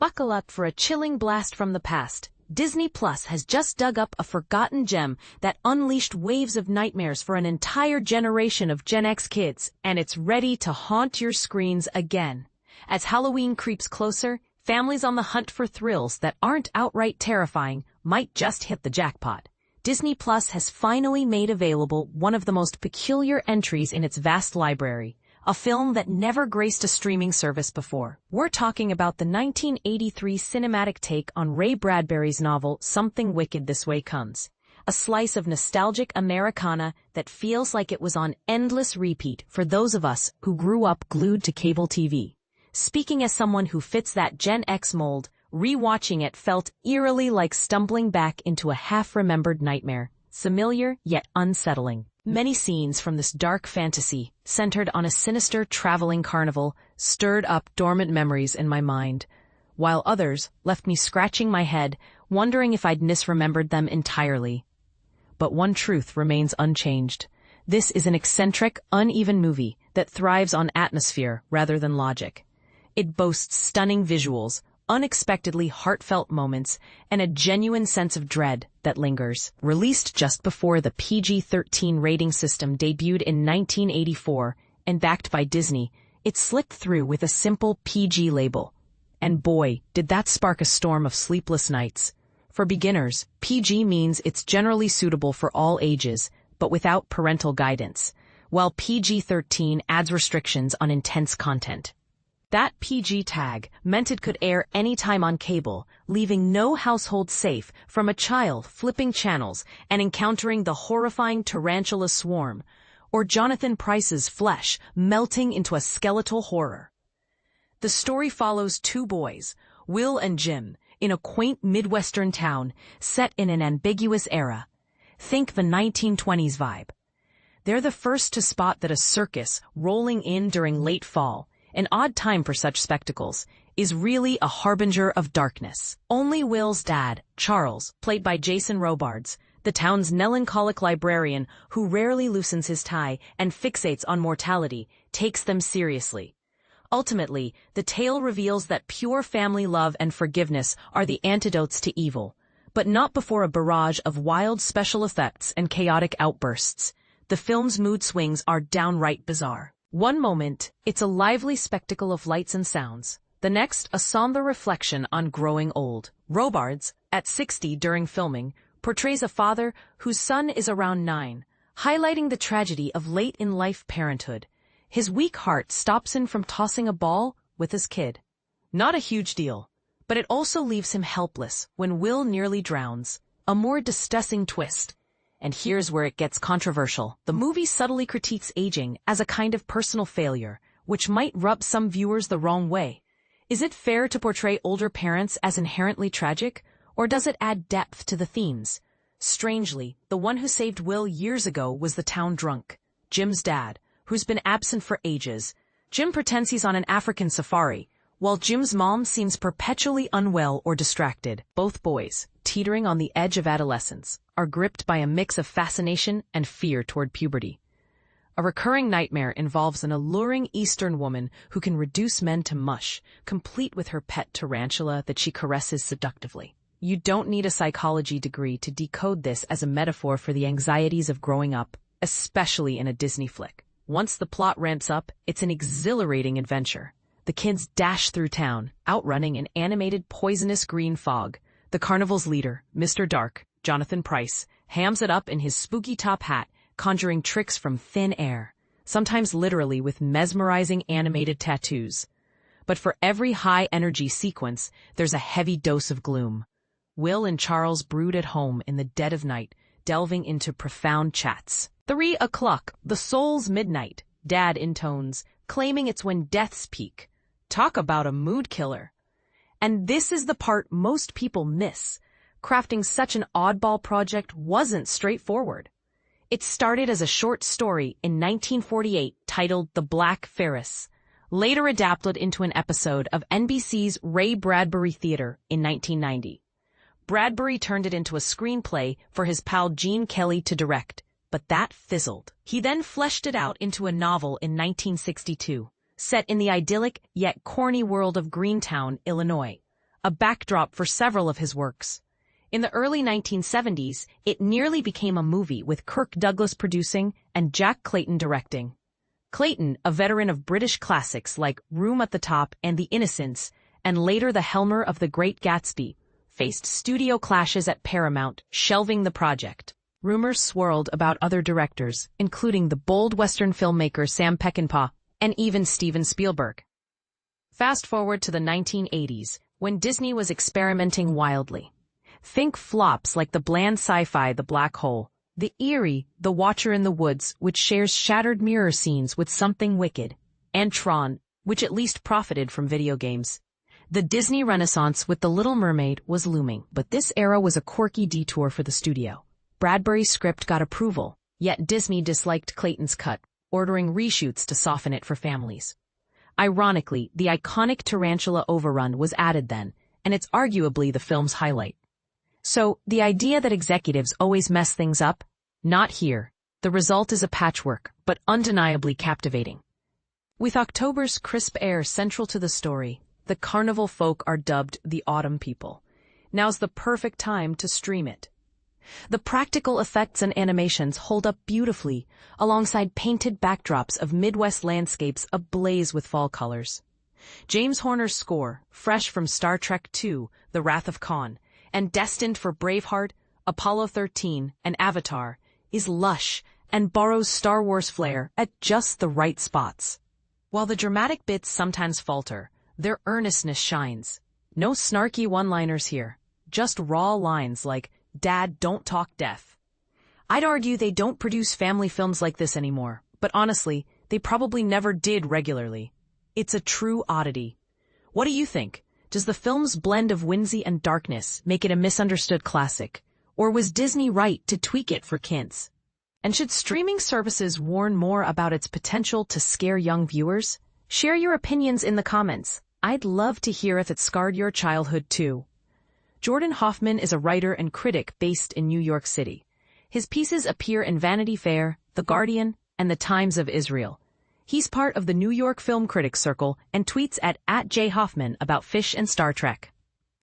Buckle up for a chilling blast from the past. Disney Plus has just dug up a forgotten gem that unleashed waves of nightmares for an entire generation of Gen X kids, and it's ready to haunt your screens again. As Halloween creeps closer, families on the hunt for thrills that aren't outright terrifying might just hit the jackpot. Disney Plus has finally made available one of the most peculiar entries in its vast library, a film that never graced a streaming service before. We're talking about the 1983 cinematic take on Ray Bradbury's novel Something Wicked This Way Comes, a slice of nostalgic Americana that feels like it was on endless repeat for those of us who grew up glued to cable TV. Speaking as someone who fits that Gen X mold, rewatching it felt eerily like stumbling back into a half-remembered nightmare, familiar yet unsettling. Many scenes from this dark fantasy, centered on a sinister traveling carnival, stirred up dormant memories in my mind, while others left me scratching my head, wondering if I'd misremembered them entirely. But one truth remains unchanged. This is an eccentric, uneven movie that thrives on atmosphere rather than logic. It boasts stunning visuals, unexpectedly heartfelt moments, and a genuine sense of dread that lingers. Released just before the PG-13 rating system debuted in 1984 and backed by Disney, it slipped through with a simple PG label. And boy, did that spark a storm of sleepless nights. For beginners, PG means it's generally suitable for all ages, but without parental guidance, while PG-13 adds restrictions on intense content. That PG tag meant it could air anytime on cable, leaving no household safe from a child flipping channels and encountering the horrifying tarantula swarm, or Jonathan Pryce's flesh melting into a skeletal horror. The story follows two boys, Will and Jim, in a quaint Midwestern town set in an ambiguous era. Think the 1920s vibe. They're the first to spot that a circus rolling in during late fall, an odd time for such spectacles, is really a harbinger of darkness. Only Will's dad, Charles, played by Jason Robards, the town's melancholic librarian who rarely loosens his tie and fixates on mortality, takes them seriously. Ultimately, the tale reveals that pure family love and forgiveness are the antidotes to evil, but not before a barrage of wild special effects and chaotic outbursts. The film's mood swings are downright bizarre. One moment, it's a lively spectacle of lights and sounds. The next, a somber reflection on growing old. Robards, at 60 during filming, portrays a father whose son is around 9, highlighting the tragedy of late-in-life parenthood. His weak heart stops him from tossing a ball with his kid. Not a huge deal, but it also leaves him helpless when Will nearly drowns. A more distressing twist. And here's where it gets controversial. The movie subtly critiques aging as a kind of personal failure, which might rub some viewers the wrong way. Is it fair to portray older parents as inherently tragic, or does it add depth to the themes? Strangely, the one who saved Will years ago was the town drunk, Jim's dad, who's been absent for ages. Jim pretends he's on an African safari, while Jim's mom seems perpetually unwell or distracted. Both boys, teetering on the edge of adolescence, are gripped by a mix of fascination and fear toward puberty. A recurring nightmare involves an alluring Eastern woman who can reduce men to mush, complete with her pet tarantula that she caresses seductively. You don't need a psychology degree to decode this as a metaphor for the anxieties of growing up, especially in a Disney flick. Once the plot ramps up, it's an exhilarating adventure. The kids dash through town, outrunning an animated poisonous green fog. The carnival's leader, Mr. Dark, Jonathan Pryce, hams it up in his spooky top hat, conjuring tricks from thin air, sometimes literally with mesmerizing animated tattoos. But for every high-energy sequence, there's a heavy dose of gloom. Will and Charles brood at home in the dead of night, delving into profound chats. 3 o'clock, the soul's midnight, Dad intones, claiming it's when deaths peak. Talk about a mood killer. And this is the part most people miss. Crafting such an oddball project wasn't straightforward. It started as a short story in 1948 titled The Black Ferris, later adapted into an episode of NBC's Ray Bradbury Theater in 1990. Bradbury turned it into a screenplay for his pal Gene Kelly to direct, but that fizzled. He then fleshed it out into a novel in 1962, set in the idyllic yet corny world of Greentown, Illinois, a backdrop for several of his works. In the early 1970s, it nearly became a movie with Kirk Douglas producing and Jack Clayton directing. Clayton, a veteran of British classics like Room at the Top and The Innocents, and later the helmer of The Great Gatsby, faced studio clashes at Paramount, shelving the project. Rumors swirled about other directors, including the bold Western filmmaker Sam Peckinpah and even Steven Spielberg. Fast forward to the 1980s, when Disney was experimenting wildly. Think flops like the bland sci-fi The Black Hole, the eerie The Watcher in the Woods, which shares shattered mirror scenes with something wicked, and Tron, which at least profited from video games. The Disney Renaissance with The Little Mermaid was looming, but this era was a quirky detour for the studio. Bradbury's script got approval, yet Disney disliked Clayton's cut, ordering reshoots to soften it for families. Ironically, the iconic tarantula overrun was added then, and it's arguably the film's highlight. So, the idea that executives always mess things up? Not here. The result is a patchwork, but undeniably captivating. With October's crisp air central to the story, the Carnival folk are dubbed the Autumn People. Now's the perfect time to stream it. The practical effects and animations hold up beautifully, alongside painted backdrops of Midwest landscapes ablaze with fall colors. James Horner's score, fresh from Star Trek II, The Wrath of Khan, and destined for Braveheart, Apollo 13, and Avatar, is lush and borrows Star Wars flair at just the right spots. While the dramatic bits sometimes falter, their earnestness shines. No snarky one-liners here, just raw lines like, "Dad, don't talk death." I'd argue they don't produce family films like this anymore, but honestly, they probably never did regularly. It's a true oddity. What do you think? Does the film's blend of whimsy and darkness make it a misunderstood classic? Or was Disney right to tweak it for kids? And should streaming services warn more about its potential to scare young viewers? Share your opinions in the comments. I'd love to hear if it scarred your childhood too. Jordan Hoffman is a writer and critic based in New York City. His pieces appear in Vanity Fair, The Guardian, and The Times of Israel. He's part of the New York Film Critics Circle and tweets at @jhoffman about fish and Star Trek.